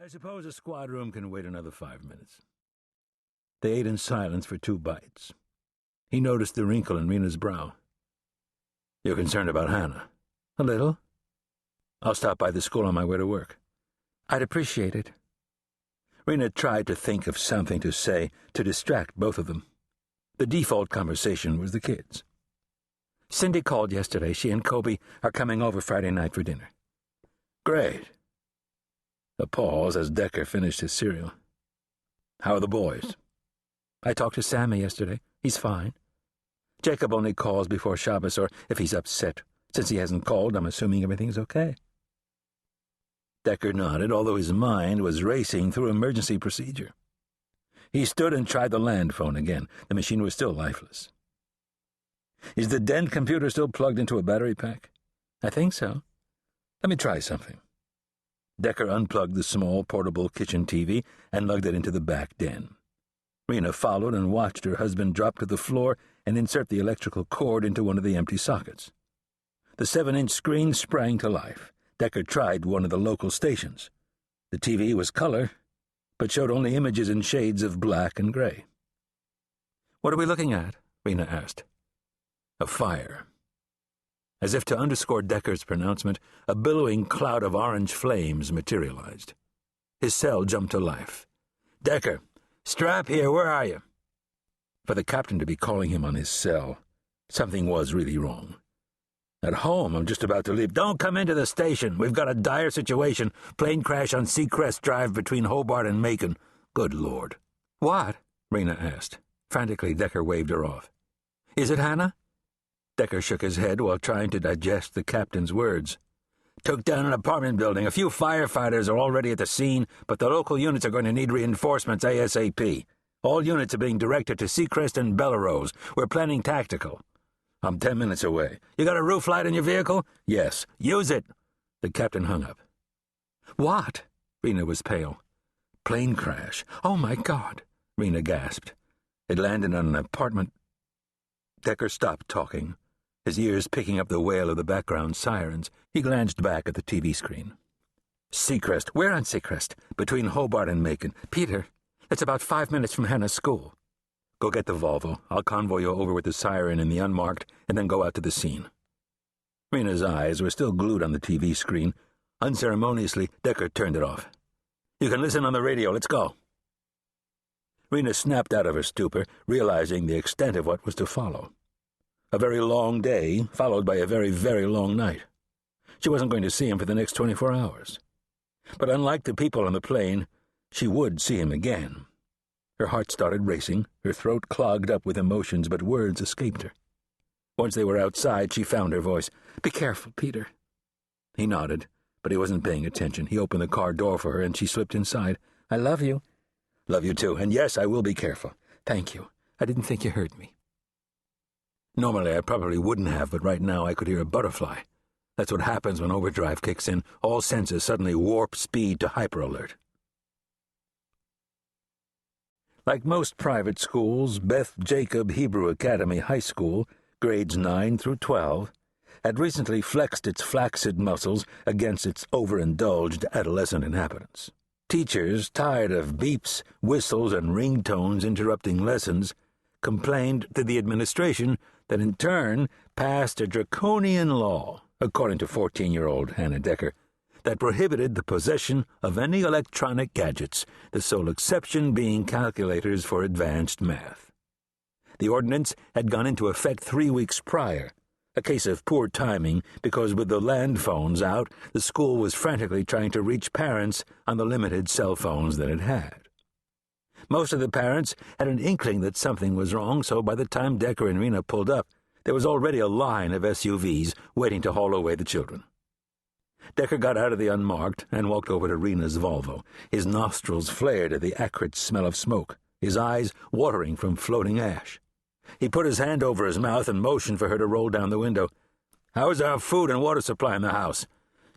I suppose a squad room can wait another 5 minutes. They ate in silence for 2 bites. He noticed the wrinkle in Rina's brow. You're concerned about Hannah? A little. I'll stop by the school on my way to work. I'd appreciate it. Rina tried to think of something to say to distract both of them. The default conversation was the kids. Cindy called yesterday. She and Kobe are coming over Friday night for dinner. Great. A pause as Decker finished his cereal. How are the boys? I talked to Sammy yesterday. He's fine. Jacob only calls before Shabbos, or if he's upset. Since he hasn't called, I'm assuming everything's okay. Decker nodded, although his mind was racing through emergency procedure. He stood and tried the land phone again. The machine was still lifeless. Is the den computer still plugged into a battery pack? I think so. Let me try something. Decker unplugged the small, portable kitchen TV and lugged it into the back den. Rina followed and watched her husband drop to the floor and insert the electrical cord into one of the empty sockets. The 7-inch screen sprang to life. Decker tried one of the local stations. The TV was color, but showed only images in shades of black and gray. What are we looking at? Rina asked. A fire. As if to underscore Decker's pronouncement, a billowing cloud of orange flames materialized. His cell jumped to life. Decker, strap here, where are you? For the captain to be calling him on his cell, something was really wrong. At home, I'm just about to leave. Don't come into the station. We've got a dire situation. Plane crash on Seacrest Drive between Hobart and Macon. Good Lord. What? Rina asked. Frantically, Decker waved her off. Is it Hannah? Decker shook his head while trying to digest the captain's words. Took down an apartment building. A few firefighters are already at the scene, but the local units are going to need reinforcements ASAP. All units are being directed to Seacrest and Bellerose. We're planning tactical. I'm 10 minutes away. You got a roof light in your vehicle? Yes. Use it. The captain hung up. What? Rina was pale. Plane crash. Oh, my God, Rina gasped. It landed on an apartment. Decker stopped talking, his ears picking up the wail of the background sirens. He glanced back at the TV screen. Seacrest. Where on Seacrest? Between Hobart and Macon. Peter, it's about 5 minutes from Hannah's school. Go get the Volvo. I'll convoy you over with the siren in the unmarked, and then go out to the scene. Rina's eyes were still glued on the TV screen. Unceremoniously, Decker turned it off. You can listen on the radio. Let's go. Rina snapped out of her stupor, realizing the extent of what was to follow. A very long day, followed by a very, very long night. She wasn't going to see him for the next 24 hours. But unlike the people on the plane, she would see him again. Her heart started racing, her throat clogged up with emotions, but words escaped her. Once they were outside, she found her voice. Be careful, Peter. He nodded, but he wasn't paying attention. He opened the car door for her, and she slipped inside. I love you. Love you too, and yes, I will be careful. Thank you. I didn't think you heard me. Normally, I probably wouldn't have, but right now I could hear a butterfly. That's what happens when overdrive kicks in. All senses suddenly warp speed to hyper-alert. Like most private schools, Beth Jacob Hebrew Academy High School, grades 9 through 12, had recently flexed its flaccid muscles against its overindulged adolescent inhabitants. Teachers, tired of beeps, whistles, and ringtones interrupting lessons, complained to the administration that in turn passed a draconian law, according to 14-year-old Hannah Decker, that prohibited the possession of any electronic gadgets, the sole exception being calculators for advanced math. The ordinance had gone into effect 3 weeks prior, a case of poor timing because with the land phones out, the school was frantically trying to reach parents on the limited cell phones that it had. Most of the parents had an inkling that something was wrong, so by the time Decker and Rina pulled up, there was already a line of SUVs waiting to haul away the children. Decker got out of the unmarked and walked over to Rina's Volvo. His nostrils flared at the acrid smell of smoke, his eyes watering from floating ash. He put his hand over his mouth and motioned for her to roll down the window. How's our food and water supply in the house?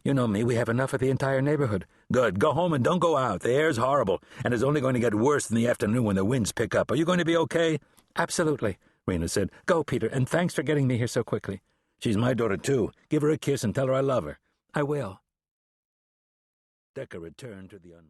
You know me, we have enough for the entire neighborhood. Good, go home and don't go out. The air's horrible, and it's only going to get worse in the afternoon when the winds pick up. Are you going to be okay? Absolutely, Rina said. Go, Peter, and thanks for getting me here so quickly. She's my daughter, too. Give her a kiss and tell her I love her. I will. Decker returned to the